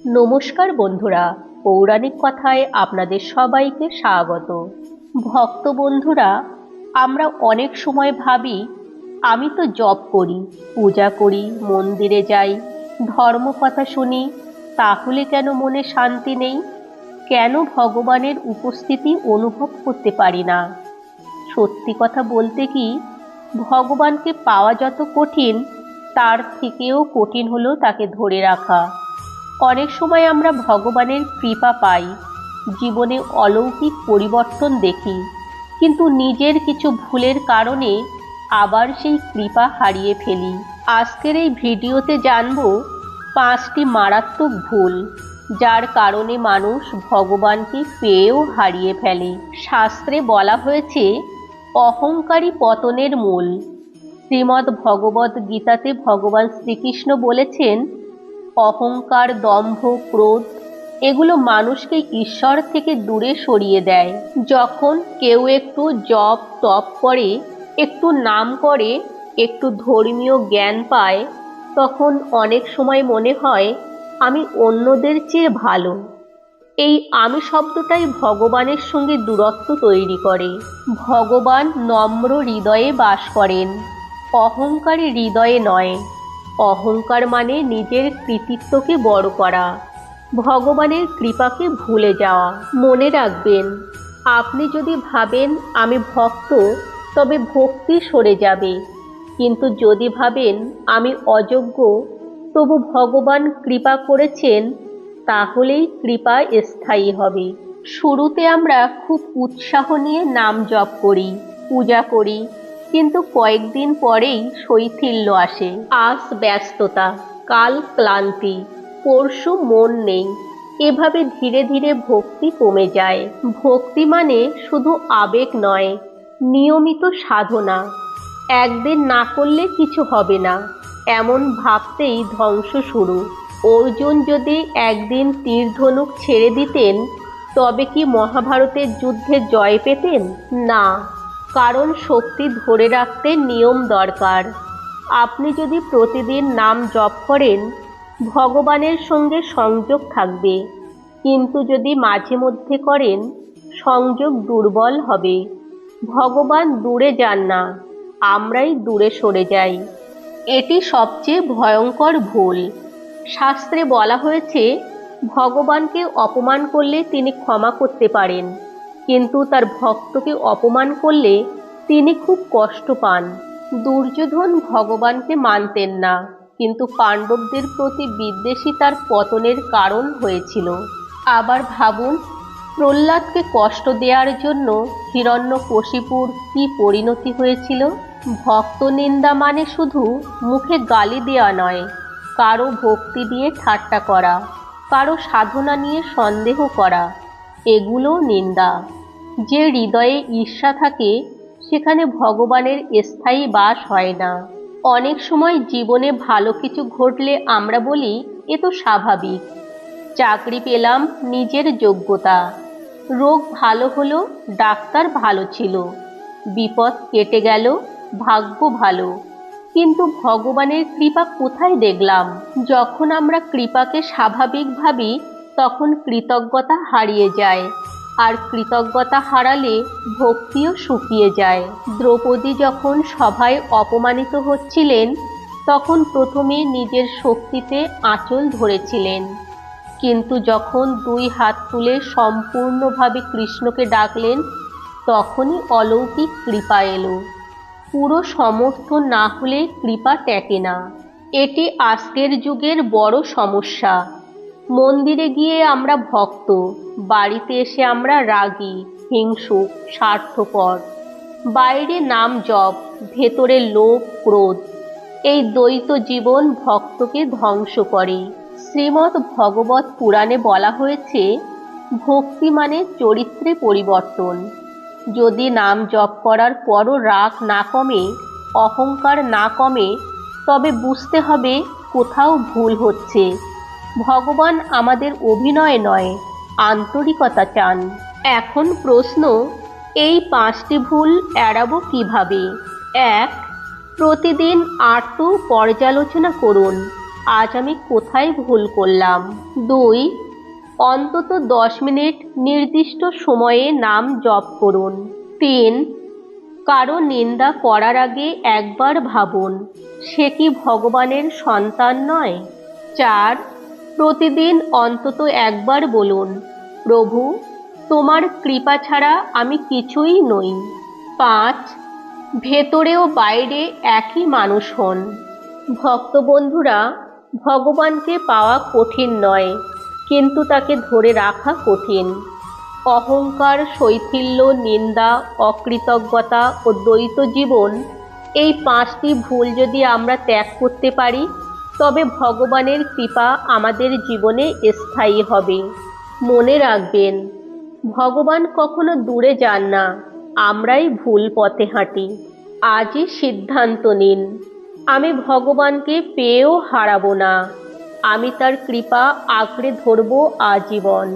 নমস্কার বন্ধুরা, পৌরাণিক কথায় আপনাদের সবাইকে স্বাগত। ভক্ত বন্ধুরা, আমরা অনেক সময় ভাবি আমি তো জপ করি, পূজা করি, মন্দিরে যাই, ধর্মকথা শুনি, তাহলে কেন মনে শান্তি নেই? কেন ভগবানের উপস্থিতি অনুভব করতে পারি না? সত্যি কথা বলতে কি, ভগবানকে পাওয়া যত কঠিন, তার থেকেও কঠিন হলো তাকে ধরে রাখা। অনেক সময় আমরা ভগবানের কৃপা পাই, জীবনে অলৌকিক পরিবর্তন দেখি, কিন্তু নিজের কিছু ভুলের কারণে আবার সেই কৃপা হারিয়ে ফেলি। আজকের এই ভিডিওতে জানব 5টি মারাত্মক ভুল, যার কারণে মানুষ ভগবানকে পেয়েও হারিয়ে ফেলে। শাস্ত্রে বলা হয়েছে অহংকারী পতনের মূল। শ্রীমদ্ ভগবদ্ গীতাতে ভগবান শ্রীকৃষ্ণ বলেছেন, অহংকার, দম্ভ, ক্রোধ এগুলো মানুষকে ঈশ্বর থেকে দূরে সরিয়ে দেয়। যখন কেউ একটু জপ তপ করে, একটু নাম করে, একটু ধর্মীয় জ্ঞান পায়, তখন অনেক সময় মনে হয় আমি অন্যদের চেয়ে ভালো। এই আমি শব্দটাই ভগবানের সঙ্গে দূরত্ব তৈরি করে। ভগবান নম্র হৃদয়ে বাস করেন, অহংকারী হৃদয়ে নয়। অহংকার মানে নিজের কৃতিত্বকে বড় করা, ভগবানের কৃপাকে ভুলে যাওয়া। মনে রাখবেন, আপনি যদি ভাবেন আমি ভক্ত, তবে ভক্তি সরে যাবে। কিন্তু যদি ভাবেন আমি অযোগ্য, তবু ভগবান কৃপা করেছেন, তাহলেই কৃপা স্থায়ী হবে। শুরুতে আমরা খুব উৎসাহ নিয়ে নাম জপ করি, পূজা করি, কিন্তু কয়েকদিন পরেই শৈথিল্য আসে। আজ ব্যস্ততা, কাল ক্লান্তি, পরশু মন নেই। এভাবে ধীরে ধীরে ভক্তি কমে যায়। ভক্তি মানে শুধু আবেগ নয়, নিয়মিত সাধনা। একদিন না করলে কিছু হবে না, এমন ভাবতেই ধ্বংস শুরু। অর্জুন যদি একদিন তীর ধনুক ছেড়ে দিতেন, তবে কি মহাভারতের যুদ্ধে জয় পেতেন? না, কারণ শক্তি ধরে রাখতে নিয়ম দরকার। আপনি যদি প্রতিদিন নাম জপ করেন, ভগবানের সঙ্গে সংযোগ থাকবে, কিন্তু যদি মাঝে মধ্যে করেন, সংযোগ দুর্বল হবে। ভগবান দূরে যান না, আমরাই দূরে সরে যাই। এটি সবচেয়ে ভয়ঙ্কর ভুল। শাস্ত্রে বলা হয়েছে ভগবানকে অপমান করলে তিনি ক্ষমা করতে পারেন, কিন্তু তার ভক্তকে অপমান করলে তিনি খুব কষ্ট পান। দুর্যোধন ভগবানকে মানতেন না, কিন্তু পাণ্ডবদের প্রতি বিদ্বেষই তার পতনের কারণ হয়েছিল। আবার ভাবুন, প্রহ্লাদকে কষ্ট দেওয়ার জন্য হিরণ্যকশিপুর কি পরিণতি হয়েছিল। ভক্ত নিন্দা মানে শুধু মুখে গালি দেওয়া নয়, কারো ভক্তি নিয়ে ঠাট্টা করা, কারো সাধনা নিয়ে সন্দেহ করা, এগুলোও নিন্দা। যে হৃদয়ে ঈর্ষা থাকে, সেখানে ভগবানের স্থায়ী বাস হয় না। অনেক সময় জীবনে ভালো কিছু ঘটলে আমরা বলি এ তো স্বাভাবিক। চাকরি পেলাম নিজের যোগ্যতা, রোগ ভালো হলো ডাক্তার ভালো ছিল, বিপদ কেটে গেল ভাগ্য ভালো। কিন্তু ভগবানের কৃপা কোথায় দেখলাম? যখন আমরা কৃপাকে স্বাভাবিক ভাবি, তখন কৃতজ্ঞতা হারিয়ে যায়, আর কৃতজ্ঞতা হারালে ভক্তিও শুকিয়ে যায়। দ্রৌপদী যখন সভায় অপমানিত হচ্ছিলেন, তখন প্রথমে নিজের শক্তিতে আঁচল ধরেছিলেন, কিন্তু যখন 2 হাত তুলে সম্পূর্ণভাবে কৃষ্ণকে ডাকলেন, তখনই অলৌকিক কৃপা এলো। পুরো সমর্থন না হলে কৃপা টেকে না। এটি আজকের যুগের বড় সমস্যা। মন্দিরে গিয়ে আমরা ভক্ত, বাড়িতে এসে আমরা রাগী, হিংসুক, স্বার্থপর। বাইরে নাম জপ, ভেতরে লোভ, ক্রোধ। এই দ্বৈত জীবন ভক্তকে ধ্বংস করে। শ্রীমদ্ ভগবত পুরাণে বলা হয়েছে, ভক্তি মানে চরিত্রে পরিবর্তন। যদি নাম জপ করার পরও রাগ না কমে, অহংকার না কমে, তবে বুঝতে হবে কোথাও ভুল হচ্ছে। ভগবান আমাদের অভিনয় নয়, আন্তরিকতা চান। এখন প্রশ্ন, এই 5টি ভুল এড়াবো কিভাবে? 1. প্রতিদিন আরতু পর্যালোচনা করুন। আজ আমি কোথায় ভুল করলাম। 2, অন্তত 10 মিনিট নির্দিষ্ট সময়ে নাম জপ করুন। 3, কারো নিন্দা করার আগে একবার ভাবুন, সে কি ভগবানের সন্তান নয়। 4, প্রতিদিন অন্তত একবার বলুন, প্রভু, তোমার কৃপা ছাড়া আমি কিছুই নই। 5, ভেতরে ও বাইরে একই মানুষ হন। ভক্ত বন্ধুরা, ভগবানকে পাওয়া কঠিন নয়, কিন্তু তাকে ধরে রাখা কঠিন। অহংকার, শৈথিল্য, নিন্দা, অকৃতজ্ঞতা ও দ্বৈত জীবন, এই 5টি ভুল যদি আমরা ত্যাগ করতে পারি, তবে ভগবানের কৃপা আমাদের জীবনে স্থায়ী হবে। মনে রাখবেন, ভগবান কখনো দূরে যান না, আমরাই ভুল পথে হাঁটি। আজই সিদ্ধান্ত নিন, আমি ভগবানকে পেয়েও হারাবো না, আমি তার কৃপা আঁকড়ে ধরবো আজীবন।